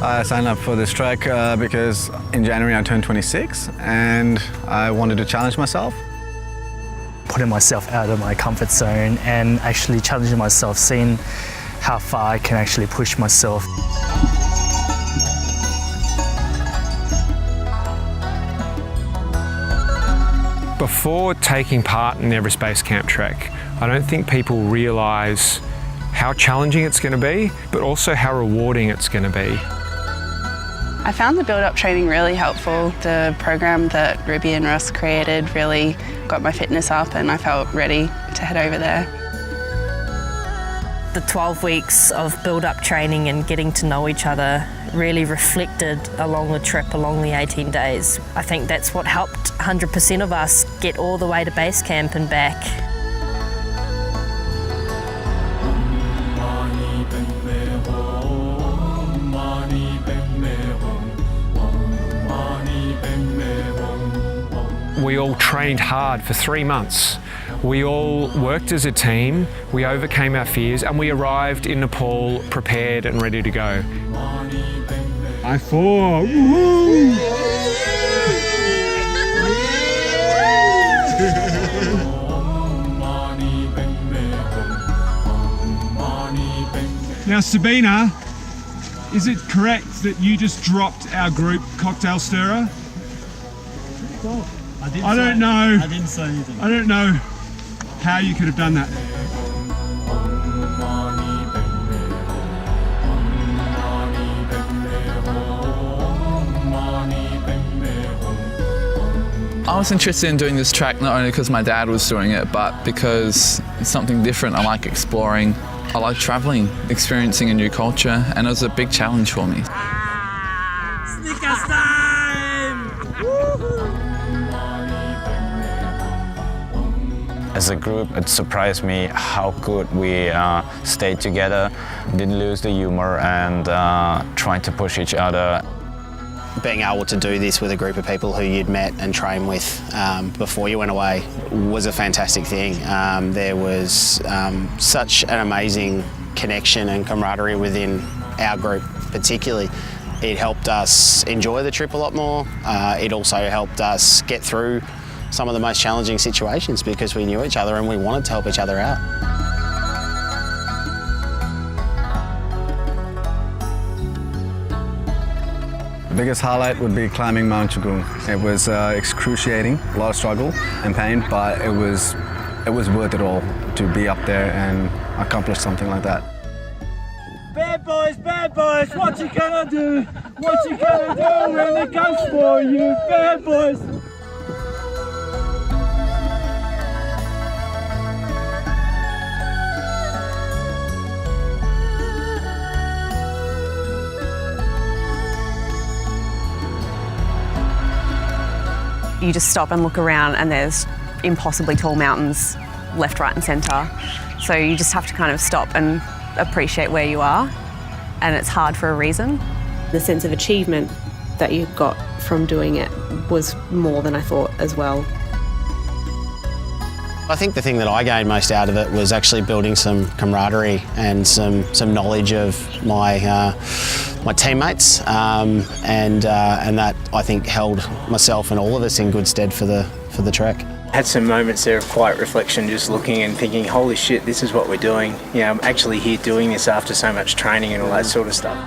I signed up for this trek because in January I turned 26 and I wanted to challenge myself. Putting myself out of my comfort zone and actually challenging myself, seeing how far I can actually push myself. Before taking part in the Everest Base Camp trek, I don't think people realise how challenging it's going to be, but also how rewarding it's going to be. I found the build-up training really helpful. The program that Ruby and Ross created really got my fitness up and I felt ready to head over there. The 12 weeks of build-up training and getting to know each other really reflected along the trip, along the 18 days. I think that's what helped 100% of us get all the way to base camp and back. We all trained hard for 3 months. We all worked as a team, we overcame our fears, and we arrived in Nepal prepared and ready to go. I-4, woohoo! Now Sabina, is it correct that you just dropped our group cocktail stirrer? I don't know. I didn't say anything. I don't know how you could have done that. I was interested in doing this track not only because my dad was doing it, but because it's something different. I like exploring. I like traveling, experiencing a new culture, and it was a big challenge for me. Snickers time! As a group, it surprised me how good we stayed together, didn't lose the humor and trying to push each other. Being able to do this with a group of people who you'd met and trained with before you went away was a fantastic thing. There was such an amazing connection and camaraderie within our group particularly. It helped us enjoy the trip a lot more. It also helped us get through some of the most challenging situations because we knew each other and we wanted to help each other out. The biggest highlight would be climbing Mount Chukhung. It was excruciating, a lot of struggle and pain, but it was worth it all to be up there and accomplish something like that. Bad boys, what you gonna do? What you gonna do when it comes for you, bad boys? You just stop and look around and there's impossibly tall mountains left, right and centre. So you just have to kind of stop and appreciate where you are, and it's hard for a reason. The sense of achievement that you got from doing it was more than I thought as well. I think the thing that I gained most out of it was actually building some camaraderie and some knowledge of my my teammates, and that I think held myself and all of us in good stead for the trek. Had some moments there of quiet reflection, just looking and thinking, holy shit, this is what we're doing. You know, I'm actually here doing this after so much training and all that sort of stuff.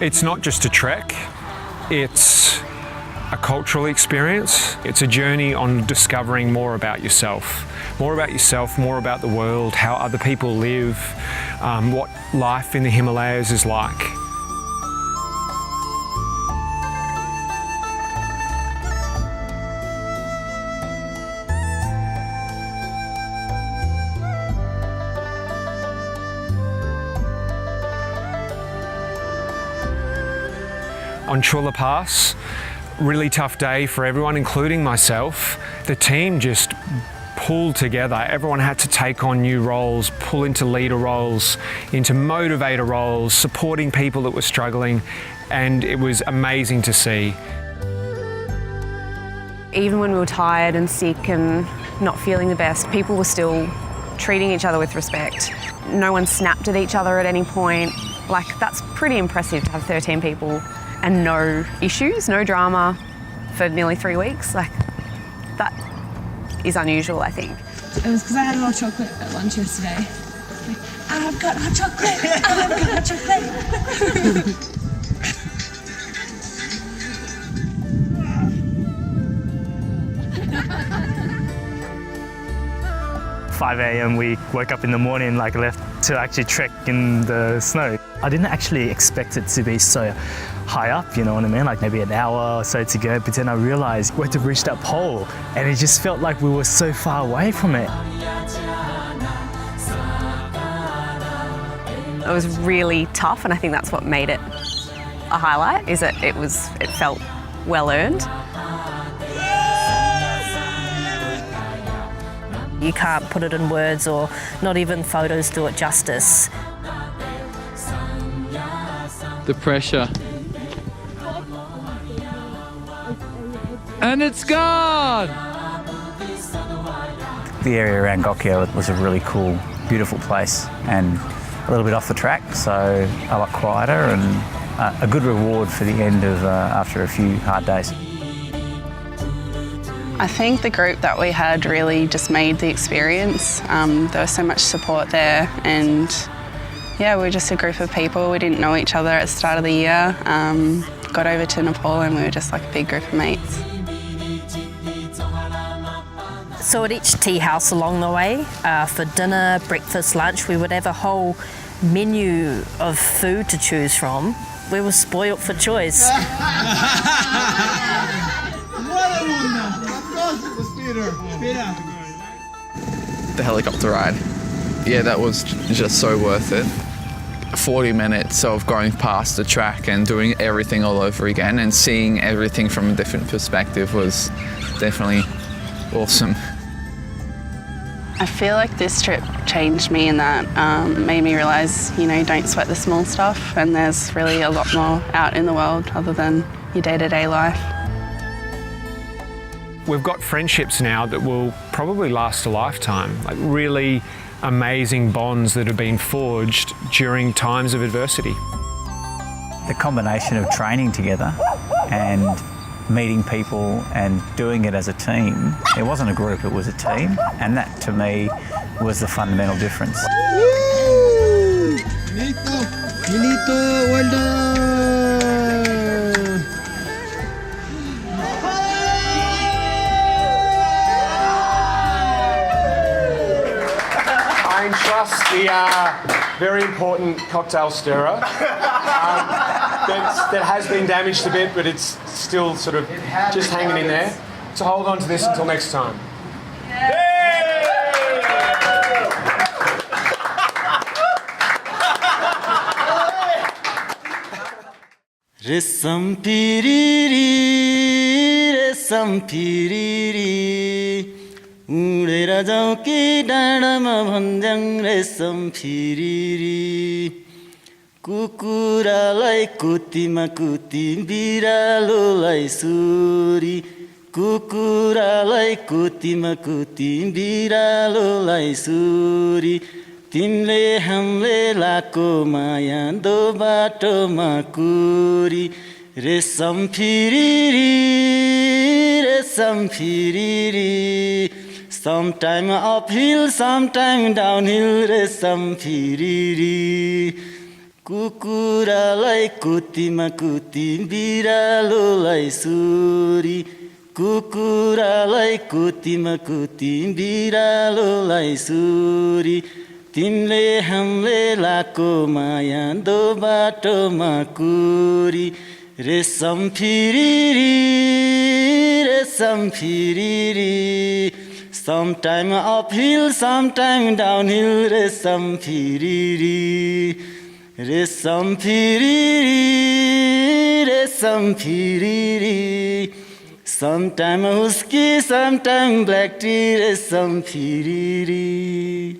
It's not just a trek, it's a cultural experience. It's a journey on discovering more about yourself, more about the world, how other people live, what life in the Himalayas is like. On Chula Pass, really tough day for everyone, including myself. The team just pulled together. Everyone had to take on new roles, pull into leader roles, into motivator roles, supporting people that were struggling, and it was amazing to see. Even when we were tired and sick and not feeling the best, people were still treating each other with respect. No one snapped at each other at any point. Like, that's pretty impressive to have 13 people and no issues, no drama for nearly 3 weeks. Like, that is unusual, I think. It was because I had hot chocolate at lunch yesterday. Like, I've got hot chocolate! I've got hot chocolate! 5 a.m. we woke up in the morning, like left to actually trek in the snow. I didn't actually expect it to be so high up, you know what I mean? Like maybe an hour or so to go, but then I realized we had to reach that pole and it just felt like we were so far away from it. It was really tough, and I think that's what made it a highlight, is that it felt well earned. You can't put it in words, or not even photos do it justice. The pressure. And it's gone! The area around Gokyo was a really cool, beautiful place, and a little bit off the track, so a lot quieter, and a good reward for the end of after a few hard days. I think the group that we had really just made the experience. There was so much support there, and yeah, we were just a group of people. We didn't know each other at the start of the year. Got over to Nepal and we were just like a big group of mates. So at each tea house along the way, for dinner, breakfast, lunch, we would have a whole menu of food to choose from. We were spoilt for choice. The helicopter ride. Yeah, that was just so worth it. 40 minutes of going past the track and doing everything all over again and seeing everything from a different perspective was definitely awesome. I feel like this trip changed me in that made me realise, you know, don't sweat the small stuff, and there's really a lot more out in the world other than your day-to-day life. We've got friendships now that will probably last a lifetime, like really amazing bonds that have been forged during times of adversity. The combination of training together and meeting people and doing it as a team, it wasn't a group, it was a team, and that to me was the fundamental difference. Milito, well done! I entrust the very important cocktail stirrer that has been damaged a bit, but it's still sort of just hanging in there. So hold on to this until next time. Resam piriri, resam piriri. उडेर जाऊ कि डाँडामा भन्ज्याङ रेशम फिरिरी कुकुरालाई कुतीमा कुती बिरालोलाई सुरी कुकुरालाई कुतीमा कुती बिरालोलाई सुरी तिमीले हामीले लाको माया दो बाटोमा कुरी रेशम फिरिरी रेशम Firiri Sometime uphill, sometime downhill, resam phiriri. Kukuralai kutima kuti, biralolai suri. Kukuralai kutima kuti, biralolai suri. Timle hamle lako maya do batoma kuri. Resam phiriri, resam phiriri. Sometime uphill, sometime downhill, resam phiriri. Resam phiriri, resam phiriri. Sometime husky, sometime black tea, resam phiriri.